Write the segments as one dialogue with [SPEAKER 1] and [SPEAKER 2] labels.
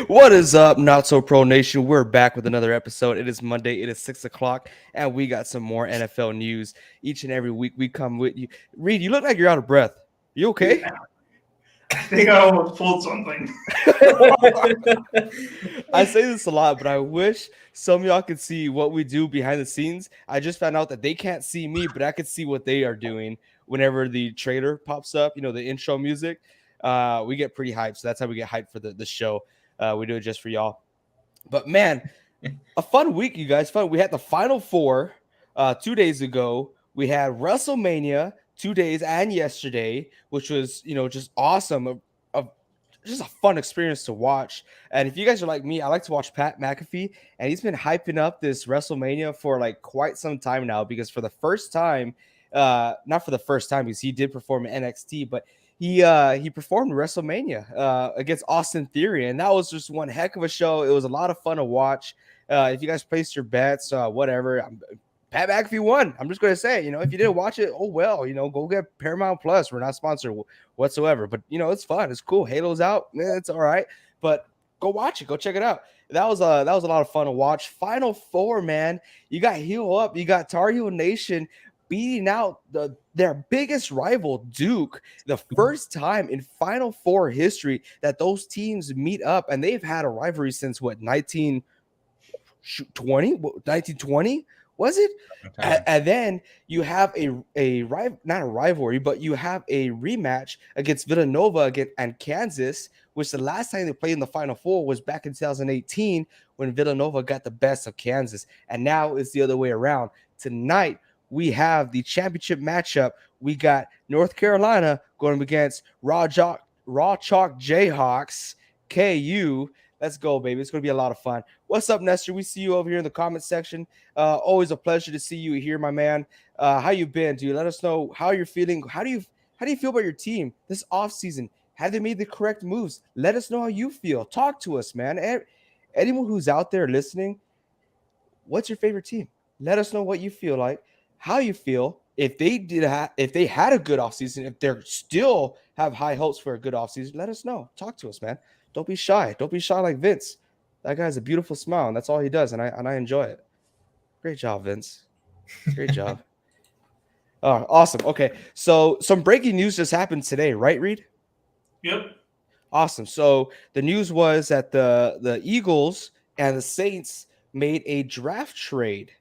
[SPEAKER 1] What is up, Not So Pro Nation? We're back with another episode. It is Monday, it is 6 o'clock, and we got some more NFL news. Each and every week we come with you. Reed, you look like you're out of breath. You okay?
[SPEAKER 2] Yeah. I think I almost pulled something.
[SPEAKER 1] I say this a lot, but I wish some of y'all could see what we do behind the scenes. I just found out that they can't see me, but I could see what they are doing whenever the trailer pops up, the intro music. We get pretty hyped. So that's how we get hyped for the show. We do it just for y'all. But man, a fun week, you guys. Fun. We had the Final Four 2 days ago. We had WrestleMania 2 days and yesterday, which was just awesome. Just a fun experience to watch. And if you guys are like me, I like to watch Pat McAfee, and he's been hyping up this WrestleMania for like quite some time now. Because for the first time, not for the first time, because he did perform in NXT, but he performed WrestleMania against Austin Theory, and that was just one heck of a show. It was a lot of fun to watch. If you guys placed your bets, whatever, Pat McAfee won. I'm just gonna say, if you didn't watch it, oh well, go get Paramount Plus. We're not sponsored whatsoever, but it's fun. It's cool. Halo's out. It's all right, but go watch it. Go check it out. That was a lot of fun to watch. Final Four, man. You got Heel Up. You got Tar Heel Nation beating out their biggest rival, Duke, the first time in Final Four history that those teams meet up, and they've had a rivalry since what 1920 was it? And then you have not a rivalry, but you have a rematch against Villanova and Kansas, which the last time they played in the Final Four was back in 2018 when Villanova got the best of Kansas, and now it's the other way around. Tonight we have the championship matchup. We got North Carolina going against Raw Chalk Jayhawks, KU. Let's go, baby. It's going to be a lot of fun. What's up, Nestor? We see you over here in the comment section. Always a pleasure to see you here, my man. How you been, dude? Let us know how you're feeling. How do you feel about your team this offseason? Have they made the correct moves? Let us know how you feel. Talk to us, man. Anyone who's out there listening, what's your favorite team? Let us know what you feel like, how you feel. If they had a good offseason, if they're still have high hopes for a good offseason, let us know. Talk to us, man. Don't be shy. Don't be shy like Vince. That guy has a beautiful smile, and that's all he does, and I enjoy it. Great job, Vince. Great job. Oh, awesome. Okay, so some breaking news just happened today, right, Reed?
[SPEAKER 2] Yep.
[SPEAKER 1] Awesome. So the news was that the Eagles and the Saints made a draft trade.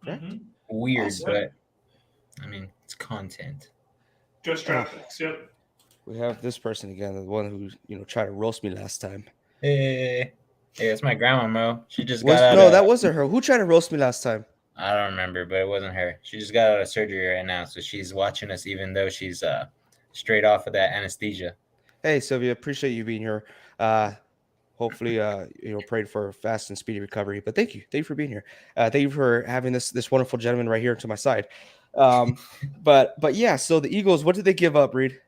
[SPEAKER 2] Mm-hmm.
[SPEAKER 3] Weird, awesome. But I mean, it's content.
[SPEAKER 2] Just draft picks. Yep.
[SPEAKER 1] We have this person again, the one who tried to roast me last time.
[SPEAKER 3] Hey, it's my grandma, Mo. She just
[SPEAKER 1] that wasn't her. Who tried to roast me last time?
[SPEAKER 3] I don't remember, but it wasn't her. She just got out of surgery right now, so she's watching us, even though she's straight off of that anesthesia.
[SPEAKER 1] Hey, Sylvia, appreciate you being here. Hopefully, prayed for a fast and speedy recovery. But thank you for being here. Thank you for having this wonderful gentleman right here to my side. But yeah, so the Eagles, what did they give up, Reed?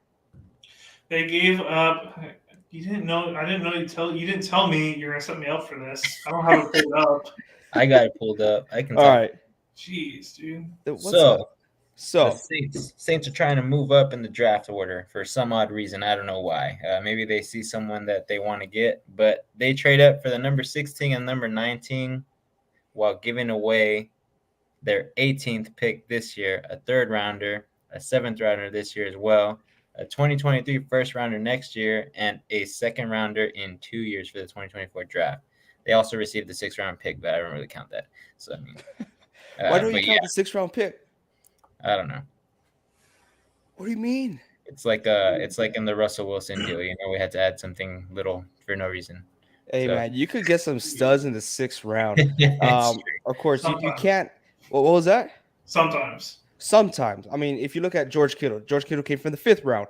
[SPEAKER 2] They gave up. You didn't know. I didn't know you didn't tell me you're gonna set me up for this. I don't have it pulled up.
[SPEAKER 3] I got it pulled up. I can.
[SPEAKER 1] All right.
[SPEAKER 2] Jeez, dude.
[SPEAKER 3] So the Saints are trying to move up in the draft order for some odd reason. I don't know why. Maybe they see someone that they want to get, but they trade up for the number 16 and number 19 while giving away their 18th pick this year, a third rounder, a seventh rounder this year as well, a 2023 first rounder next year, and a second rounder in 2 years for the 2024 draft. They also received the 6th round pick, but I don't really count that. So I mean,
[SPEAKER 1] why don't you count the 6th round pick?
[SPEAKER 3] I don't know.
[SPEAKER 1] What do you mean?
[SPEAKER 3] It's like in the Russell Wilson deal. We had to add something little for no reason.
[SPEAKER 1] Hey, man, you could get some studs in the 6th round. Of course, you can't. What was that? Sometimes. I mean, if you look at George Kittle came from the 5th round.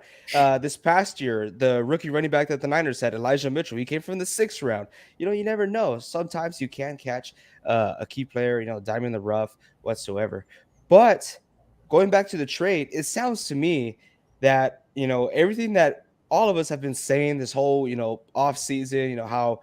[SPEAKER 1] This past year, the rookie running back that the Niners had, Elijah Mitchell, he came from the 6th round. You never know. Sometimes you can catch a key player, diamond in the rough whatsoever. But going back to the trade, it sounds to me that, everything that all of us have been saying this whole, off season, how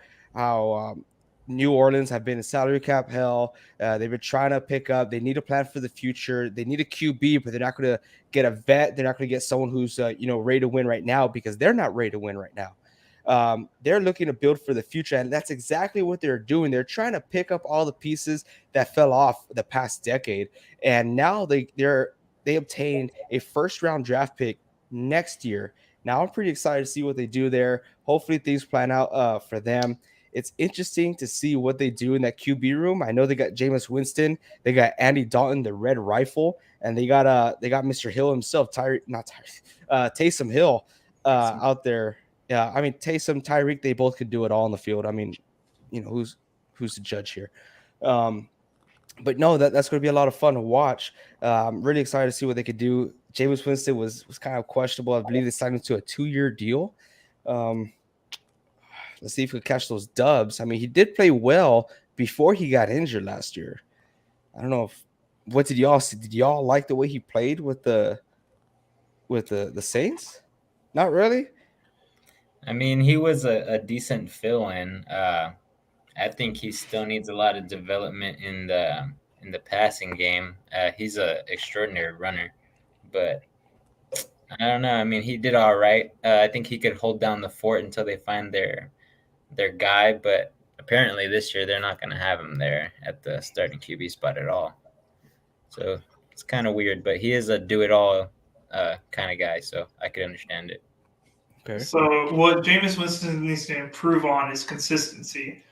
[SPEAKER 1] New Orleans have been in salary cap hell. They've been trying to pick up. They need a plan for the future. They need a QB, but they're not going to get a vet. They're not going to get someone who's, ready to win right now because they're not ready to win right now. They're looking to build for the future, and that's exactly what they're doing. They're trying to pick up all the pieces that fell off the past decade, and now they obtained a first round draft pick next year. Now I'm pretty excited to see what they do there. Hopefully things plan out for them. It's interesting to see what they do in that QB room. I know they got Jameis Winston, they got Andy Dalton, the Red Rifle, and they got Mr. Hill himself, Taysom Hill out there. Yeah, I mean Taysom, Tyreek, they both could do it all on the field. I mean, who's the judge here? But no, that's going to be a lot of fun to watch. I'm really excited to see what they could do. Jameis Winston was kind of questionable. I believe they signed him to a 2-year deal. Let's see if we can catch those dubs. I mean, he did play well before he got injured last year. I don't know what did y'all see? Did y'all like the way he played with the Saints? Not really.
[SPEAKER 3] I mean, he was a decent fill-in. I think he still needs a lot of development in the passing game. He's an extraordinary runner, but I don't know. I mean, he did all right. I think he could hold down the fort until they find their guy, but apparently this year they're not going to have him there at the starting QB spot at all. So it's kind of weird, but he is a do-it-all kind of guy, so I could understand it.
[SPEAKER 2] Okay. So what Jameis Winston needs to improve on is consistency.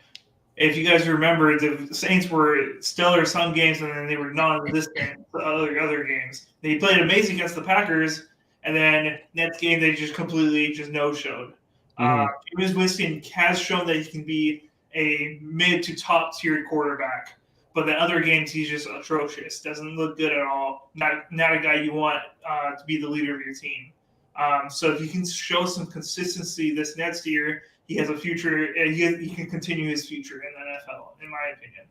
[SPEAKER 2] If you guys remember, the Saints were stellar some games, and then they were non-existent other games. They played amazing against the Packers, and then next game they just completely no-showed. Jameis Winston has shown that he can be a mid to top tier quarterback, but the other games he's just atrocious. Doesn't look good at all. Not a guy you want to be the leader of your team. So if you can show some consistency this next year, he has a future. He can continue his future in the NFL, in my opinion.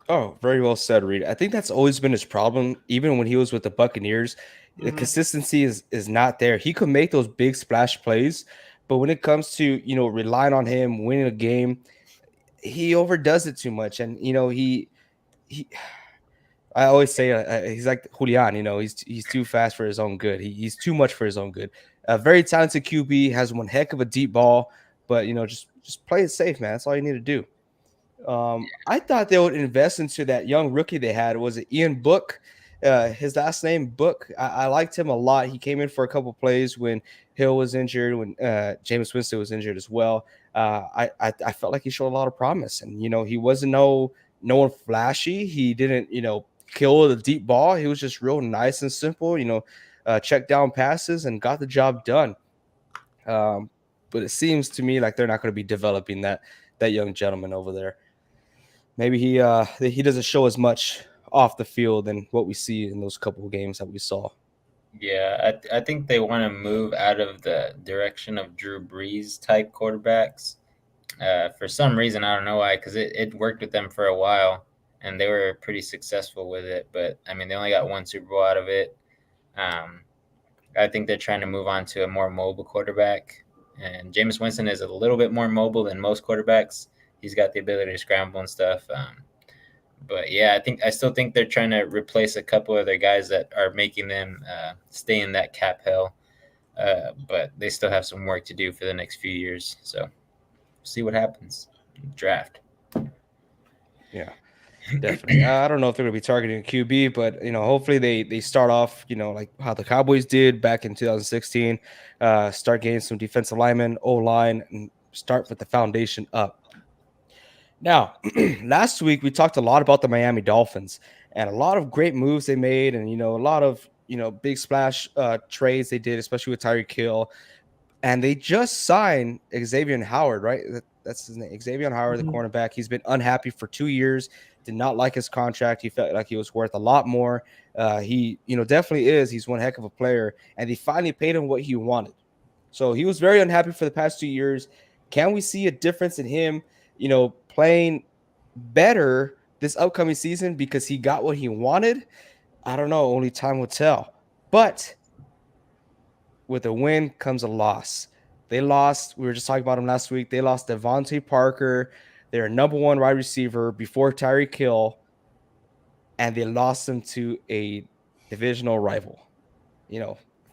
[SPEAKER 1] Oh, very well said, Reed. I think that's always been his problem, even when he was with the Buccaneers. The consistency is not there. He could make those big splash plays, but when it comes to relying on him winning a game, he overdoes it too much. And he I always say he's like Julian. He's too fast for his own good. He's too much for his own good. A very talented QB, has one heck of a deep ball, but just play it safe, man. That's all you need to do. I thought they would invest into that young rookie they had. Was it Ian Book? His last name Book. I liked him a lot. He came in for a couple plays when Hill was injured, when Jameis Winston was injured as well. I felt like he showed a lot of promise, and he wasn't no one flashy. He didn't kill the deep ball. He was just real nice and simple. Check down passes and got the job done. But it seems to me like they're not going to be developing that young gentleman over there. Maybe he doesn't show as much off the field than what we see in those couple of games that we saw.
[SPEAKER 3] Yeah, I think they want to move out of the direction of Drew Brees type quarterbacks. For some reason, I don't know why, because it worked with them for a while, and they were pretty successful with it. But, I mean, they only got one Super Bowl out of it. I think they're trying to move on to a more mobile quarterback. And Jameis Winston is a little bit more mobile than most quarterbacks. He's got the ability to scramble and stuff. But, yeah, I still think they're trying to replace a couple of their guys that are making them stay in that cap hell. But they still have some work to do for the next few years. So see what happens in the draft.
[SPEAKER 1] Yeah, definitely. I don't know if they're going to be targeting a QB, but, hopefully they start off, like how the Cowboys did back in 2016, start getting some defensive linemen, O-line, and start with the foundation up. Now, last week we talked a lot about the Miami Dolphins and a lot of great moves they made, and a lot of big splash trades they did, especially with Tyreek Hill, and they just signed Xavier Howard, right? That's his name, Xavier Howard, the cornerback. He's been unhappy for 2 years. Did not like his contract. He felt like he was worth a lot more. He definitely is. He's one heck of a player, and they finally paid him what he wanted. So he was very unhappy for the past 2 years. Can we see a difference in him? Playing better this upcoming season because he got what he wanted? I don't know. Only time will tell. But with a win comes a loss. They lost. We were just talking about him last week. They lost Devontae Parker, their number one wide receiver before Tyreek Hill, and they lost him to a divisional rival.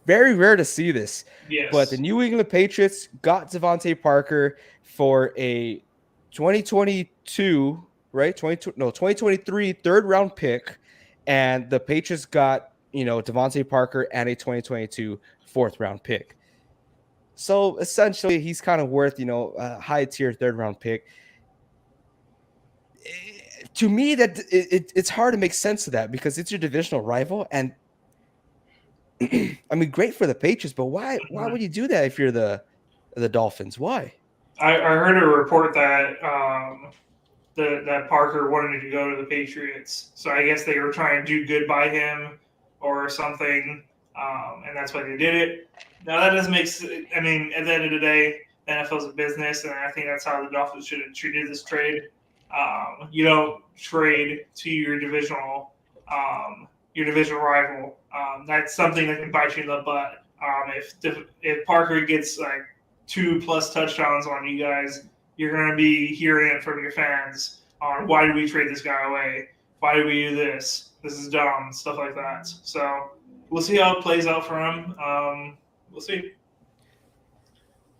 [SPEAKER 1] very rare to see this.
[SPEAKER 2] Yes.
[SPEAKER 1] But the New England Patriots got Devontae Parker for a 2022, right? 2023 third round pick. And the Patriots got, Devontae Parker and a 2022 fourth round pick. So essentially, he's kind of worth, a high tier third round pick. To me, that it's hard to make sense of that because it's your divisional rival, and I mean, great for the Patriots, but why would you do that if you're the Dolphins? Why?
[SPEAKER 2] I heard a report that that Parker wanted to go to the Patriots, so I guess they were trying to do good by him or something, and that's why they did it. Now that doesn't make sense. I mean, at the end of the day, the NFL is a business, and I think that's how the Dolphins should have treated this trade. You don't trade to your divisional rival. That's something that can bite you in the butt. If Parker gets like 2+ touchdowns on you guys, you're going to be hearing it from your fans on why did we trade this guy away? Why did we do this? This is dumb, stuff like that. So we'll see how it plays out for him. We'll see.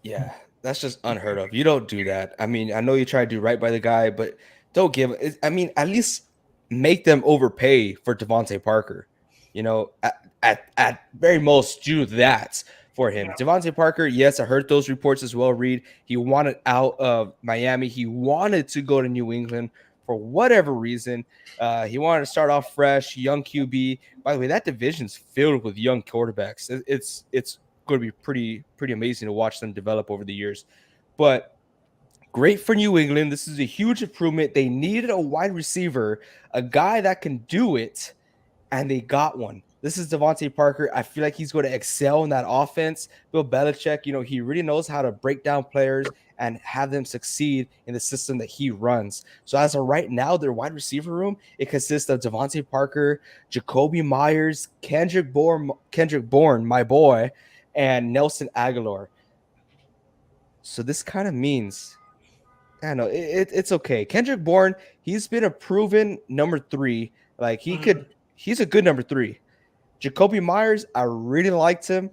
[SPEAKER 1] Yeah, that's just unheard of. You don't do that. I mean, I know you try to do right by the guy, but don't give. I mean, at least make them overpay for Devontae Parker. At very most, do that for him. Yeah. Devontae Parker, yes, I heard those reports as well, Reed. He wanted out of Miami. He wanted to go to New England for whatever reason. He wanted to start off fresh, young QB. By the way, that division's filled with young quarterbacks. It's going to be pretty amazing to watch them develop over the years. But great for New England. This is a huge improvement. They needed a wide receiver, a guy that can do it, and they got one. This is Devontae Parker. I feel like he's going to excel in that offense. Bill Belichick, he really knows how to break down players and have them succeed in the system that he runs. So as of right now, their wide receiver room, it consists of Devontae Parker, Jakobi Meyers, Kendrick Bourne, my boy, and Nelson Aguilar. So this kind of means, I don't know, it's okay. Kendrick Bourne, he's been a proven number 3. Like he's a good number 3. Jakobi Meyers, I really liked him.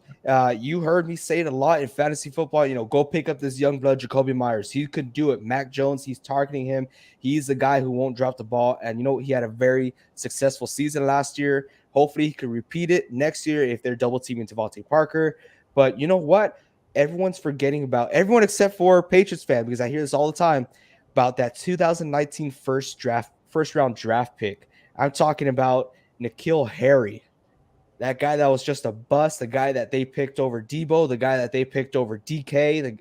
[SPEAKER 1] You heard me say it a lot in fantasy football. Go pick up this young blood, Jakobi Meyers. He could do it. Mac Jones, he's targeting him. He's the guy who won't drop the ball. And, he had a very successful season last year. Hopefully he can repeat it next year if they're double teaming Devontae Parker. But you know what? Everyone's forgetting about, everyone except for Patriots fan, because I hear this all the time, about that 2019 first round draft pick. I'm talking about N'Keal Harry. That guy that was just a bust, the guy that they picked over Debo, the guy that they picked over DK.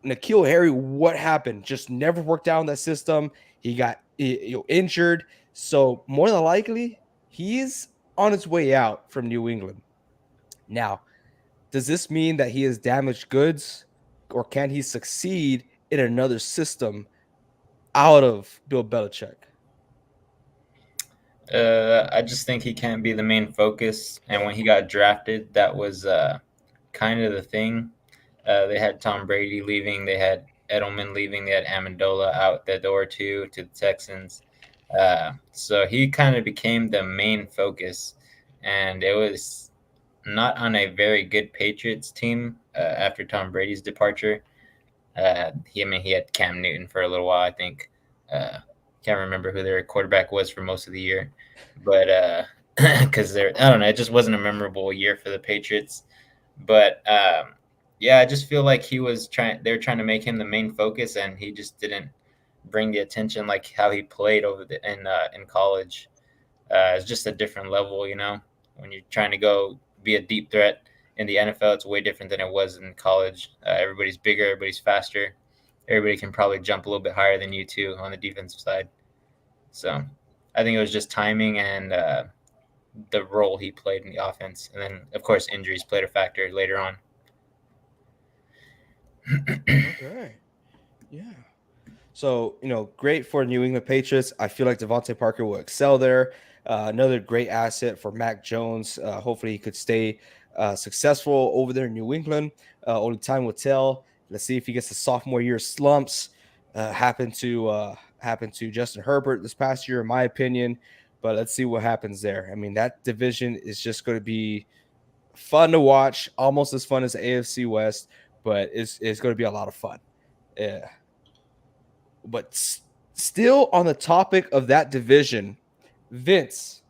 [SPEAKER 1] N'Keal Harry, what happened? Just never worked out in that system. He got injured. So more than likely, he's on his way out from New England. Now, does this mean that he is damaged goods, or can he succeed in another system out of Bill Belichick?
[SPEAKER 3] I just think he can't be the main focus. And when he got drafted, that was kind of the thing. They had Tom Brady leaving. They had Edelman leaving. They had Amendola out the door to the Texans. So he kind of became the main focus. And it was not on a very good Patriots team after Tom Brady's departure. He had Cam Newton for a little while, I think. Can't remember who their quarterback was for most of the year, but because I don't know, it just wasn't a memorable year for the Patriots. But I just feel like they were trying to make him the main focus, and he just didn't bring the attention like how he played in college. It's just a different level, when you're trying to go be a deep threat in the NFL, it's way different than it was in college. Everybody's bigger, everybody's faster. Everybody can probably jump a little bit higher than you too on the defensive side. So I think it was just timing and the role he played in the offense. And then, of course, injuries played a factor later on.
[SPEAKER 1] Okay. Yeah. So, great for New England Patriots. I feel like Devontae Parker will excel there. Another great asset for Mac Jones. Hopefully he could stay successful over there in New England. Only time will tell. Let's see if he gets the sophomore year slumps. Happened to Justin Herbert this past year, in my opinion. But let's see what happens there. I mean, that division is just going to be fun to watch, almost as fun as the AFC West, but it's going to be a lot of fun. Yeah. But still on the topic of that division, Vince,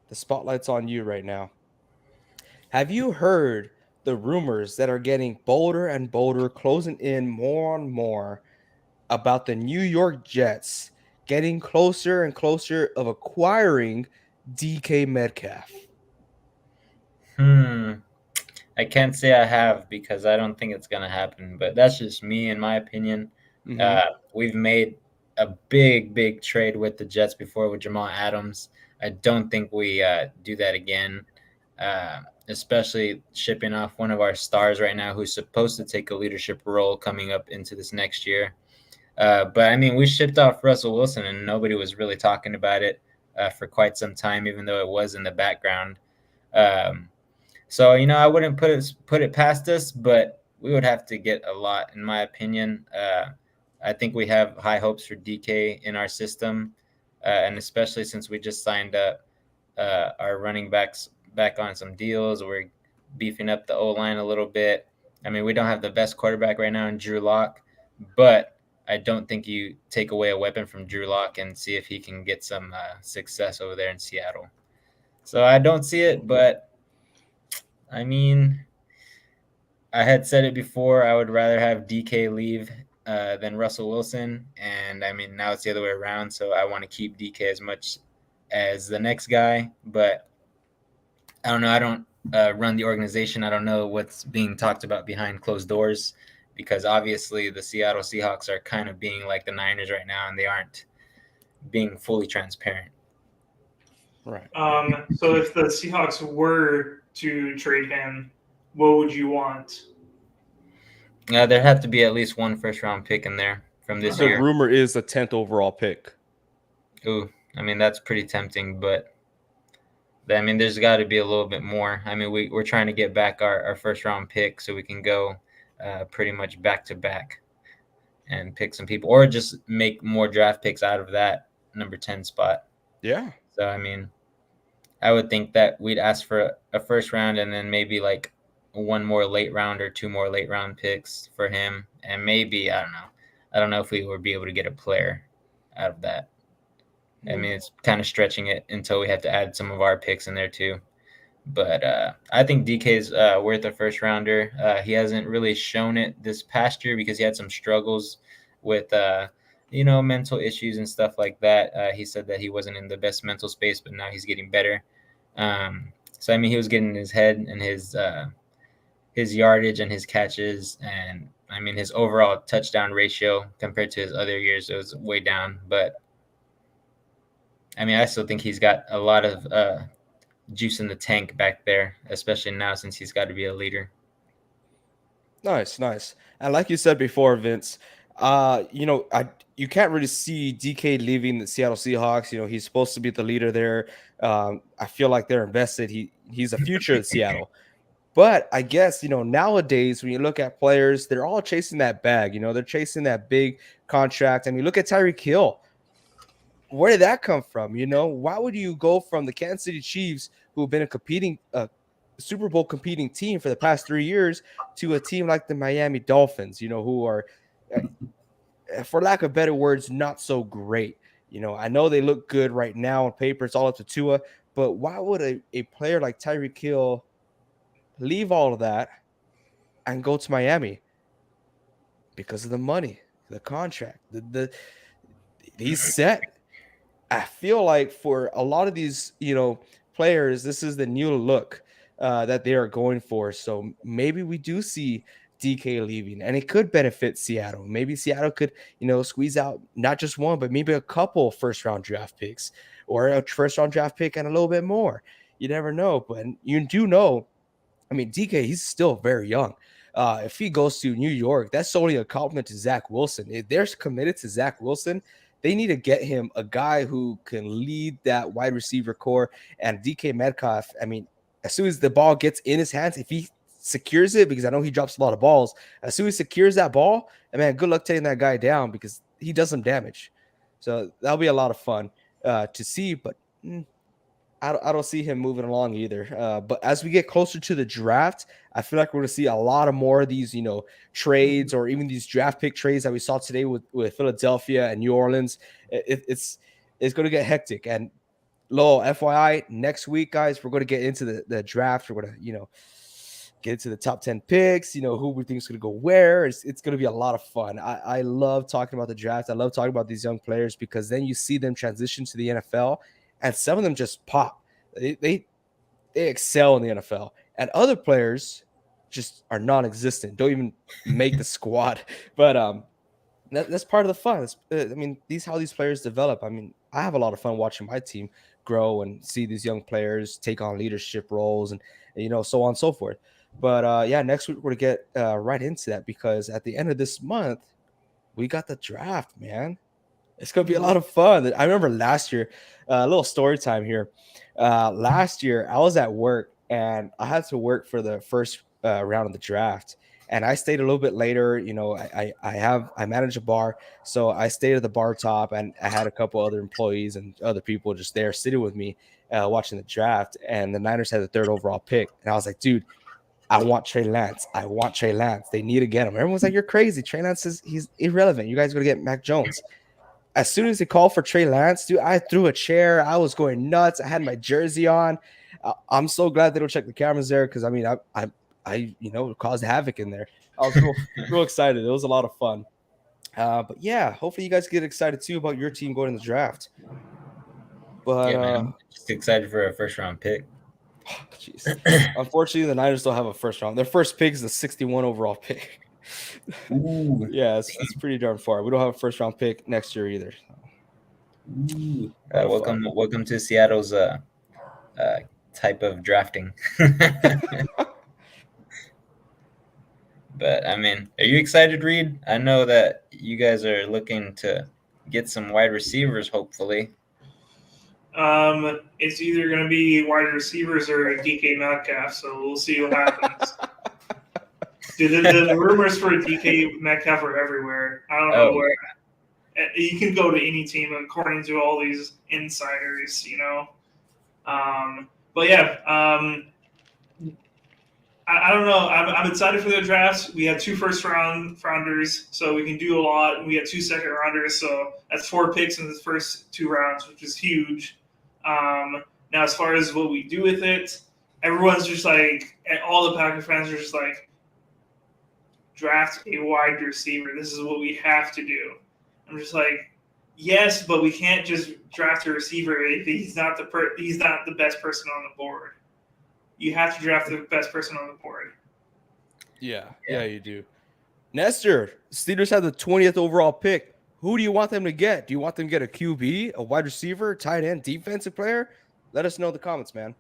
[SPEAKER 1] the spotlight's on you right now. Have you heard the rumors that are getting bolder and bolder, closing in more and more about the New York Jets getting closer and closer of acquiring DK Metcalf?
[SPEAKER 3] I can't say I have because I don't think it's going to happen, but that's just me, in my opinion. We've made a big trade with the Jets before with Jamal Adams. I don't think we do that again, especially shipping off one of our stars right now who's supposed to take a leadership role coming up into this next year. But I mean, we shipped off Russell Wilson and nobody was really talking about it for quite some time, even though it was in the background. So, I wouldn't put it past us, but we would have to get a lot, in my opinion. I think we have high hopes for DK in our system, and especially since we just signed up our running backs back on some deals. We're beefing up the O-line a little bit. I mean, we don't have the best quarterback right now in Drew Lock, but I don't think you take away a weapon from Drew Lock and see if he can get some success over there in Seattle. So I don't see it, but I mean, I had said it before. I would rather have DK leave than Russell Wilson. And I mean, now it's the other way around. So I want to keep DK as much as the next guy. But I don't know. I don't run the organization. I don't know what's being talked about behind closed doors because obviously the Seattle Seahawks are kind of being like the Niners right now, and they aren't being fully transparent.
[SPEAKER 1] Right.
[SPEAKER 2] So if the Seahawks were to trade him, what would you want?
[SPEAKER 3] There have to be at least one first-round pick in there from this year.
[SPEAKER 1] The rumor is the 10th overall pick.
[SPEAKER 3] Ooh, I mean, that's pretty tempting, but I mean, there's got to be a little bit more. I mean, we're trying to get back our first-round pick so we can go pretty much back-to-back and pick some people or just make more draft picks out of that number 10 spot.
[SPEAKER 1] Yeah.
[SPEAKER 3] So, I mean, I would think that we'd ask for a first round and then maybe like one more late round or two more late round picks for him. And maybe, I don't know. I don't know if we would be able to get a player out of that. I mean, it's kind of stretching it until we have to add some of our picks in there too. But I think DK's worth a first rounder. He hasn't really shown it this past year because he had some struggles with mental issues and stuff like that. He said that he wasn't in the best mental space, but now he's getting better. So I mean, he was getting his head and his yardage and his catches, and I mean his overall touchdown ratio compared to his other years, it was way down. But I mean, I still think he's got a lot of juice in the tank back there, especially now since he's got to be a leader.
[SPEAKER 1] Nice. And like you said before, Vince, you can't really see DK leaving the Seattle Seahawks. He's supposed to be the leader there. I feel like they're invested. He's the future of Seattle. But I guess, nowadays when you look at players, they're all chasing that bag. They're chasing that big contract. I mean, look at Tyreek Hill. Where did that come from? Why would you go from the Kansas City Chiefs, who have been a competing Super Bowl competing team for the past 3 years, to a team like the Miami Dolphins, who are, for lack of better words, not so great. I know they look good right now on paper. It's all up to Tua, but why would a player like Tyreek Hill leave all of that and go to Miami? Because of the money, the contract, he's set. I feel like for a lot of these, players, this is the new look that they are going for. So maybe we do see DK leaving, and it could benefit Seattle. Maybe Seattle could, squeeze out not just one, but maybe a couple first-round draft picks or a first-round draft pick and a little bit more. You never know, but you do know. I mean, DK, he's still very young. If he goes to New York, that's only a compliment to Zach Wilson. If they're committed to Zach Wilson, they need to get him a guy who can lead that wide receiver core. And DK Metcalf, I mean, as soon as the ball gets in his hands, if he secures it, because I know he drops a lot of balls, as soon as he secures that ball, man, good luck taking that guy down because he does some damage. So that'll be a lot of fun to see. But I don't see him moving along either. But as we get closer to the draft, I feel like we're going to see a lot of more of these, trades or even these draft pick trades that we saw today with Philadelphia and New Orleans. It's going to get hectic. And Lowell, FYI, next week, guys, we're going to get into the draft. We're going to, get into the top 10 picks, who we think is going to go where. It's going to be a lot of fun. I love talking about the draft. I love talking about these young players because then you see them transition to the NFL, and some of them just pop. They excel in the NFL, and other players just are non-existent, don't even make the squad. But that's part of the fun. How these players develop. I have a lot of fun watching my team grow and see these young players take on leadership roles and so on and so forth. But next week we're gonna get right into that because at the end of this month we got the draft, man. It's gonna be a lot of fun. I remember last year, a little story time here. Last year I was at work and I had to work for the first round of the draft, and I stayed a little bit later. I manage a bar, so I stayed at the bar top, and I had a couple other employees and other people just there sitting with me watching the draft. And the Niners had the 3rd overall pick, and I was like, dude, I want Trey Lance. I want Trey Lance. They need to get him. Everyone's like, you're crazy. Trey Lance he's irrelevant. You guys are going to get Mac Jones. As soon as they called for Trey Lance, dude, I threw a chair. I was going nuts. I had my jersey on. I'm so glad they don't check the cameras there because, I caused havoc in there. I was real excited. It was a lot of fun. But yeah, hopefully you guys get excited too about your team going in the draft. But
[SPEAKER 3] I'm just excited for a first-round pick.
[SPEAKER 1] Jeez. Unfortunately, the Niners don't have a first round. Their first pick is the 61 overall pick.
[SPEAKER 3] Ooh.
[SPEAKER 1] Yeah, it's pretty darn far. We don't have a first round pick next year either.
[SPEAKER 3] Welcome to Seattle's type of drafting. But are you excited, Reed? I know that you guys are looking to get some wide receivers, hopefully.
[SPEAKER 2] It's either going to be wide receivers or DK Metcalf, so we'll see what happens. Dude, the rumors for DK Metcalf are everywhere. I don't know where. You can go to any team according to all these insiders, But yeah, I don't know. I'm excited for the drafts. We have 2 first-rounders, so we can do a lot. We have 2 second-rounders, so that's 4 picks in the first 2 rounds, which is huge. Now, as far as what we do with it, everyone's just like, all the Packer fans are just like, draft a wide receiver. This is what we have to do. I'm just like, yes, but we can't just draft a receiver if he's not the best person on the board. You have to draft the best person on the board.
[SPEAKER 1] Yeah, you do. Nestor, Steelers have the 20th overall pick. Who do you want them to get? Do you want them to get a QB, a wide receiver, tight end, defensive player? Let us know in the comments, man.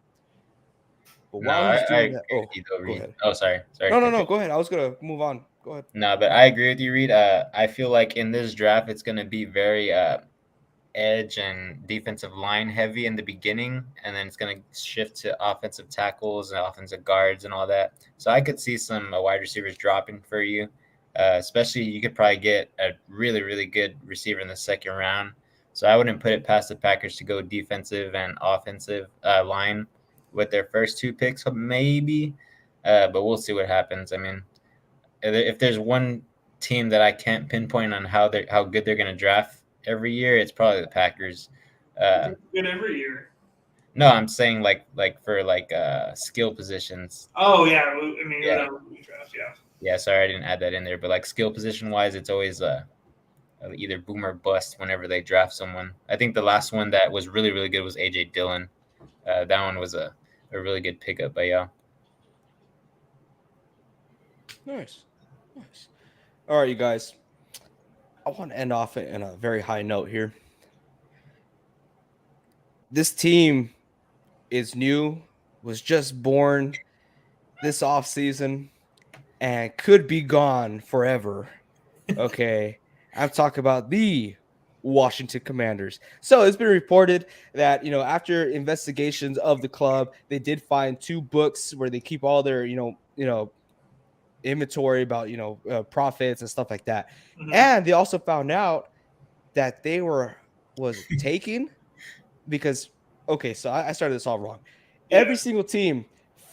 [SPEAKER 3] But while he's doing that, go ahead. Oh, sorry.
[SPEAKER 1] No. Go ahead. I was gonna move on. Go ahead.
[SPEAKER 3] No, but I agree with you, Reed. I feel like in this draft, it's gonna be very edge and defensive line heavy in the beginning, and then it's going to shift to offensive tackles and offensive guards and all that. So I could see some wide receivers dropping for you, especially you could probably get a really, really good receiver in the 2nd round. So I wouldn't put it past the Packers to go defensive and offensive line with their first 2 picks, maybe, but we'll see what happens. If there's one team that I can't pinpoint on how good they're going to draft every year, it's probably the Packers.
[SPEAKER 2] Good every year.
[SPEAKER 3] No, I'm saying like for skill positions.
[SPEAKER 2] Oh yeah, we draft, yeah.
[SPEAKER 3] Yeah, sorry I didn't add that in there, but like skill position wise, it's always either boom or bust whenever they draft someone. I think the last one that was really, really good was AJ Dillon. That one was a really good pickup by y'all.
[SPEAKER 1] Nice. All right, you guys. I want to end off in a very high note here. This team is new, was just born this offseason, and could be gone forever. Okay. I'm talking about the Washington Commanders. So it's been reported that, after investigations of the club, they did find 2 books where they keep all their, inventory about, profits and stuff like that. Mm-hmm. And they also found out that they was taken because okay, so I started this all wrong.
[SPEAKER 2] Yeah.
[SPEAKER 1] Every single team,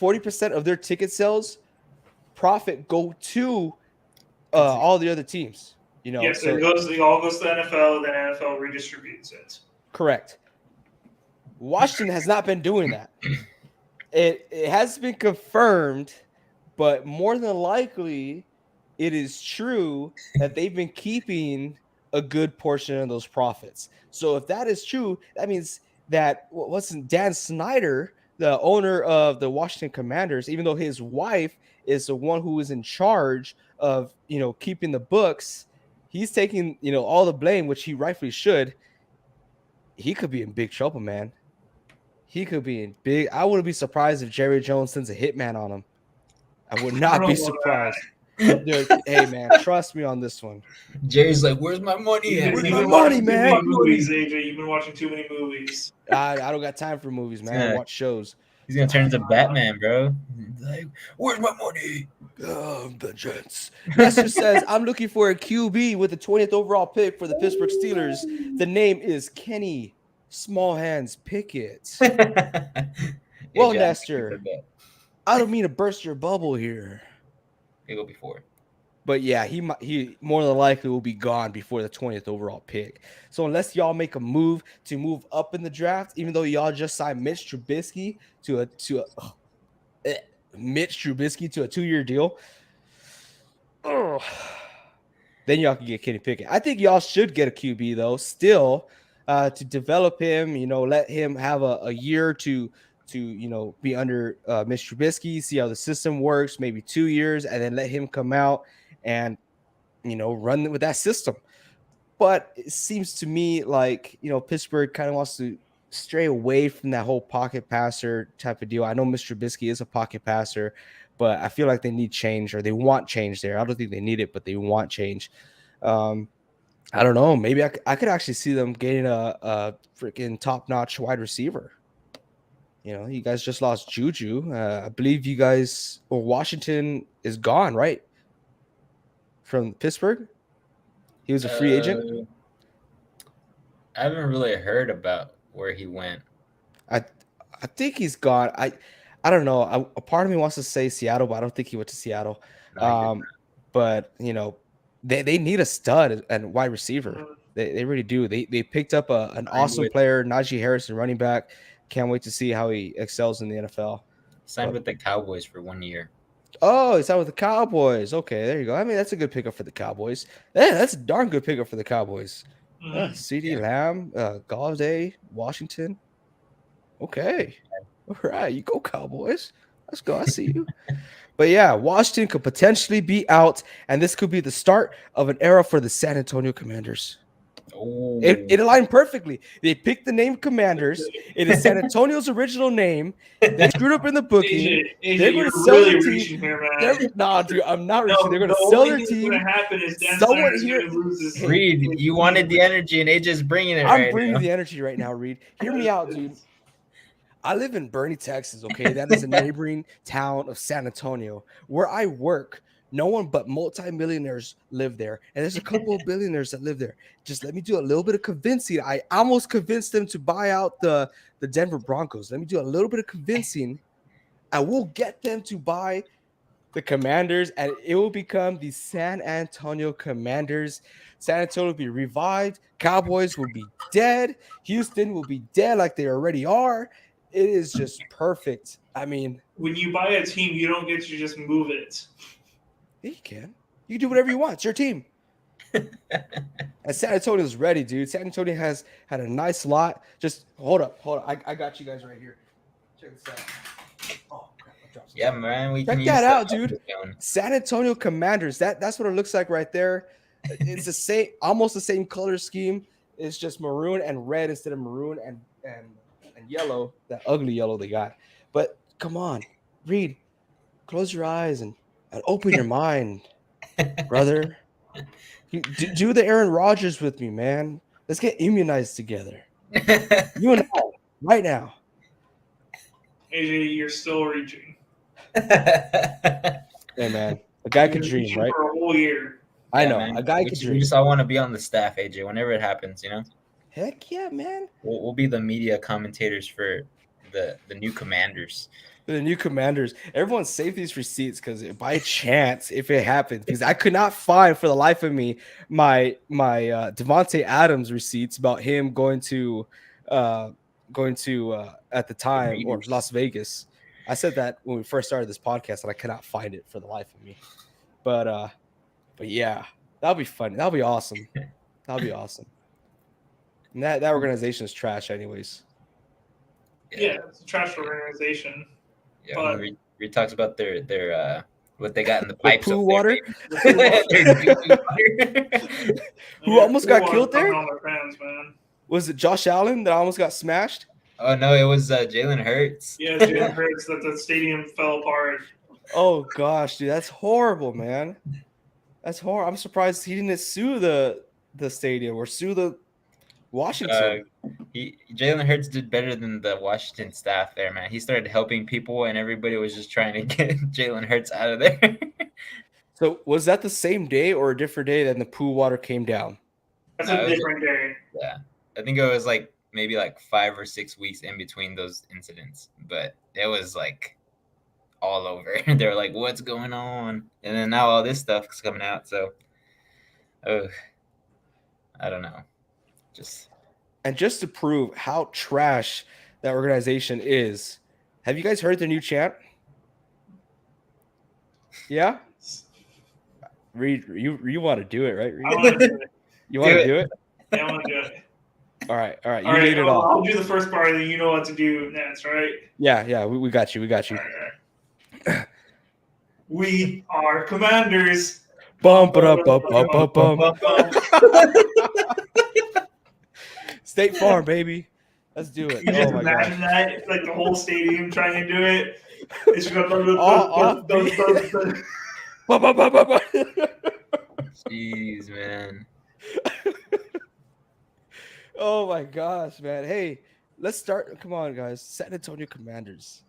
[SPEAKER 1] 40% of their ticket sales profit go to all the other teams. You know,
[SPEAKER 2] Yes,
[SPEAKER 1] so
[SPEAKER 2] it all goes to the NFL, then NFL redistributes it.
[SPEAKER 1] correct. Washington has not been doing that. It has been confirmed, but more than likely, it is true that they've been keeping a good portion of those profits. So if that is true, that means that wasn't Dan Snyder, the owner of the Washington Commanders, even though his wife is the one who is in charge of, you know, keeping the books, he's taking, you know, all the blame, which he rightfully should. He could be in big trouble, man. He could be in big. I wouldn't be surprised if Jerry Jones sends a hitman on him. I would not be surprised. Dude, hey man, trust me on this one.
[SPEAKER 3] Jerry's like, "Where's my money at?"
[SPEAKER 1] Where's
[SPEAKER 2] You've
[SPEAKER 1] my
[SPEAKER 2] been
[SPEAKER 1] money,
[SPEAKER 2] watching
[SPEAKER 1] man?
[SPEAKER 2] Too many movies, AJ. You've been watching too many movies.
[SPEAKER 1] I don't got time for movies, man. I
[SPEAKER 3] Yeah.
[SPEAKER 1] watch shows.
[SPEAKER 3] He's gonna turn into Batman, bro. He's like, "Where's my money?"
[SPEAKER 1] Vengeance. Nestor says, I'm looking for a QB with the 20th overall pick for the Pittsburgh Steelers. The name is Kenny Smallhands Pickett. Well,
[SPEAKER 3] AJ,
[SPEAKER 1] Nestor, I don't mean to burst your bubble here,
[SPEAKER 3] they go before.
[SPEAKER 1] but yeah, he more than likely will be gone before the 20th overall pick. So unless y'all make a move to move up in the draft, even though y'all just signed Mitch Trubisky to a 2-year deal, then y'all can get Kenny Pickett. I think y'all should get a QB though, still, to develop him. You know, let him have a year to you know be under Mitch Trubisky, see how the system works, maybe 2 years, and then let him come out and you know run with that system. But it seems to me like, you know, Pittsburgh kind of wants to stray away from that whole pocket passer type of deal. I know Mr. Trubisky is a pocket passer, but I feel like they need change, or they want change there. I don't think they need it, but they want change. I don't know. Maybe I could actually see them getting a freaking top-notch wide receiver. You know, you guys just lost Juju. I believe you guys, or Washington is gone, right? From Pittsburgh? He was a free agent?
[SPEAKER 3] I haven't really heard about where he went.
[SPEAKER 1] I think he's gone. I don't know. A part of me wants to say Seattle, but I don't think he went to Seattle.
[SPEAKER 3] No,
[SPEAKER 1] But you know, they need a stud and wide receiver. They really do. They picked up an awesome player, Najee Harris, running back. Can't wait to see how he excels in the NFL.
[SPEAKER 3] Signed with the Cowboys for 1 year.
[SPEAKER 1] Oh, he's out with the Cowboys. Okay, there you go. I mean, that's a good pickup for the Cowboys. Yeah, that's a darn good pickup for the Cowboys. CD Lamb, Galladay, Washington. Okay. All right. You go, Cowboys. Let's go. I see you. But yeah, Washington could potentially be out, and this could be the start of an era for the San Antonio Commanders.
[SPEAKER 3] Oh,
[SPEAKER 1] It aligned perfectly. They picked the name Commanders. It is San Antonio's original name. They screwed up in the booking.
[SPEAKER 2] AJ,
[SPEAKER 1] They're
[SPEAKER 2] you're
[SPEAKER 1] gonna sell
[SPEAKER 2] really
[SPEAKER 1] their team.
[SPEAKER 2] reaching here, man.
[SPEAKER 1] Nah, dude, I'm not
[SPEAKER 2] No,
[SPEAKER 1] reaching. They're going to
[SPEAKER 2] the
[SPEAKER 1] sell
[SPEAKER 2] only
[SPEAKER 1] their
[SPEAKER 2] thing
[SPEAKER 1] team.
[SPEAKER 2] that's gonna happen is Dan
[SPEAKER 1] Someone
[SPEAKER 2] Snyder's
[SPEAKER 1] here-
[SPEAKER 2] gonna lose his
[SPEAKER 3] Reed, you wanted the energy, and AJ's bringing it.
[SPEAKER 1] I'm
[SPEAKER 3] right
[SPEAKER 1] bringing
[SPEAKER 3] now.
[SPEAKER 1] the energy right now, Reed. Hear me out, dude. I live in Bernie, Texas, okay? That is a neighboring town of San Antonio. Where I work, no one but multimillionaires live there. And there's a couple of billionaires that live there. Just let me do a little bit of convincing. I almost convinced them to buy out the Denver Broncos. Let me do a little bit of convincing. I will get them to buy the Commanders, and it will become the San Antonio Commanders. San Antonio will be revived. Cowboys will be dead. Houston will be dead like they already are. It is just perfect. I mean,
[SPEAKER 2] when you buy a team, you don't get to just move it.
[SPEAKER 1] yeah, you can. You can do whatever you want. It's your team. And San Antonio's ready, dude. San Antonio has had a nice lot. Just hold up. I got you guys right here. Check this out. Oh, crap. I dropped some
[SPEAKER 3] Yeah,
[SPEAKER 1] stuff.
[SPEAKER 3] man. We
[SPEAKER 1] Check
[SPEAKER 3] can
[SPEAKER 1] that
[SPEAKER 3] use
[SPEAKER 1] out,
[SPEAKER 3] that
[SPEAKER 1] dude.
[SPEAKER 3] going.
[SPEAKER 1] San Antonio Commanders. That's what it looks like right there. It's the same, almost the same color scheme. It's just maroon and red instead of maroon and yellow. That ugly yellow they got. But come on, Reed, close your eyes and open your mind, brother. Do the Aaron Rodgers with me, man. Let's get immunized together. You and I, right now.
[SPEAKER 2] AJ, you're still reaching.
[SPEAKER 1] Hey, man, a guy could
[SPEAKER 2] You're
[SPEAKER 1] dream,
[SPEAKER 2] reaching
[SPEAKER 1] right?
[SPEAKER 2] For a whole year.
[SPEAKER 1] I
[SPEAKER 3] Yeah,
[SPEAKER 1] know,
[SPEAKER 3] man.
[SPEAKER 1] a guy
[SPEAKER 3] We
[SPEAKER 1] could
[SPEAKER 3] We
[SPEAKER 1] dream.
[SPEAKER 3] just all want to be on the staff, AJ, whenever it happens, you know?
[SPEAKER 1] Heck yeah, man.
[SPEAKER 3] We'll be the media commentators for the new Commanders.
[SPEAKER 1] The new Commanders. Everyone save these receipts because by chance, if it happens, because I could not find for the life of me my Devontae Adams receipts about him going to at the time or Las Vegas. I said that when we first started this podcast, and I cannot find it for the life of me. But yeah, that'll be funny. That'll be awesome. That'll be awesome. And that organization is trash, anyways.
[SPEAKER 2] Yeah, it's a trash organization.
[SPEAKER 3] Yeah,
[SPEAKER 2] But-
[SPEAKER 3] when Reed talks about their what they got in the pipes.
[SPEAKER 1] poo
[SPEAKER 3] up
[SPEAKER 1] water?
[SPEAKER 3] there, baby.
[SPEAKER 1] Who almost got
[SPEAKER 2] Who
[SPEAKER 1] killed
[SPEAKER 2] are
[SPEAKER 1] there?
[SPEAKER 2] on their fans, man.
[SPEAKER 1] Was it Josh Allen that almost got smashed?
[SPEAKER 3] Oh no, it was Jalen Hurts.
[SPEAKER 2] Yeah, Jalen Hurts, that the stadium fell apart.
[SPEAKER 1] Oh gosh, dude, that's horrible, man. That's horrible. I'm surprised he didn't sue the stadium or sue the Washington.
[SPEAKER 3] Jalen Hurts did better than the Washington staff there, man. He started helping people, and everybody was just trying to get Jalen Hurts out of there.
[SPEAKER 1] So was that the same day or a different day that the pool water came down?
[SPEAKER 2] That's
[SPEAKER 3] No,
[SPEAKER 2] a
[SPEAKER 3] it was-
[SPEAKER 2] different day.
[SPEAKER 3] Yeah, I think it was like maybe like 5 or 6 weeks in between those incidents, but it was like all over. They were like, "What's going on?" And then now all this stuff is coming out. So, I don't know.
[SPEAKER 1] And just to prove how trash that organization is, have you guys heard their new chant? Yeah? Reed, you want to do it, right? Reed?
[SPEAKER 2] I want to do it.
[SPEAKER 1] You want to do it?
[SPEAKER 2] Yeah, I want to do it.
[SPEAKER 1] All right. You
[SPEAKER 2] All right,
[SPEAKER 1] lead it off.
[SPEAKER 2] I'll do the first part, and then you know what to do next, right?
[SPEAKER 1] Yeah, we got you.
[SPEAKER 2] All right. We are Commanders.
[SPEAKER 1] Bum, ba, bum, bum, bum, bum. State Farm, baby. Let's do it.
[SPEAKER 2] You just
[SPEAKER 1] Oh my
[SPEAKER 2] imagine
[SPEAKER 1] god.
[SPEAKER 2] that, like the whole stadium trying to do it. It's just going
[SPEAKER 1] Bum, bum, bum, bum, bum.
[SPEAKER 3] Jeez, man.
[SPEAKER 1] Oh my gosh, man. Hey, let's start. Come on, guys. San Antonio Commanders.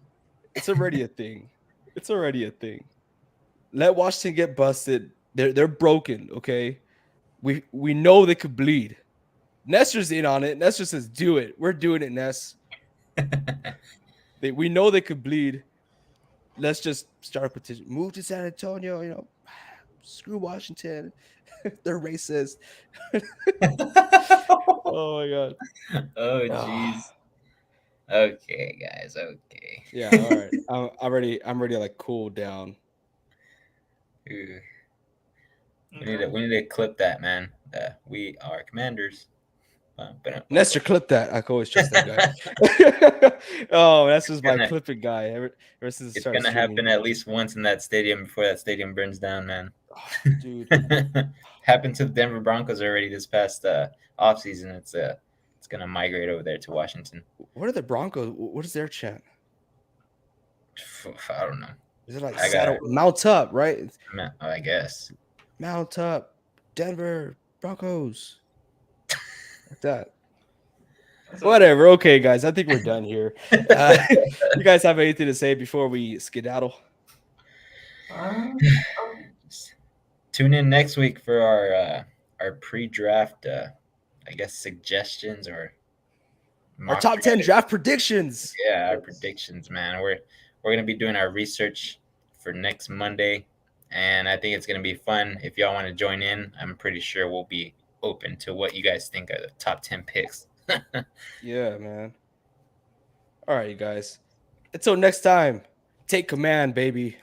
[SPEAKER 1] It's already a thing. It's already a thing. Let Washington get busted. They're broken, okay? We know they could bleed. Nestor's in on it. Nestor says, do it. We're doing it, Ness. We know they could bleed. Let's just start a petition. Move to San Antonio, screw Washington. They're racist. Oh my god.
[SPEAKER 3] Oh jeez. Okay, guys. Okay.
[SPEAKER 1] Yeah, all right. I'm ready to like cool down.
[SPEAKER 3] Ooh. We need to clip that, man. We are Commanders.
[SPEAKER 1] Nestor, clip that. I can always trust that guy. Oh, that's just my clipping guy. Ever since
[SPEAKER 3] It's gonna happen at least once in that stadium before that stadium burns down, man.
[SPEAKER 1] Oh, dude.
[SPEAKER 3] Happened to the Denver Broncos already this past offseason. It's gonna migrate over there to Washington.
[SPEAKER 1] What are the Broncos? What is their chant?
[SPEAKER 3] I don't know.
[SPEAKER 1] Is it like
[SPEAKER 3] I got
[SPEAKER 1] saddle, mount up, right?
[SPEAKER 3] I guess.
[SPEAKER 1] Mount up, Denver Broncos. Like that. Whatever. Okay, guys. I think we're done here. You guys have anything to say before we skedaddle?
[SPEAKER 3] Tune in next week for our pre-draft, I guess, suggestions or
[SPEAKER 1] our top 10 draft predictions.
[SPEAKER 3] Yeah, our predictions, man. We're gonna be doing our research for next Monday, and I think it's gonna be fun. If y'all want to join in, I'm pretty sure we'll be open to what you guys think are the top 10 picks.
[SPEAKER 1] Yeah, man. All right, you guys. Until next time, take command, baby.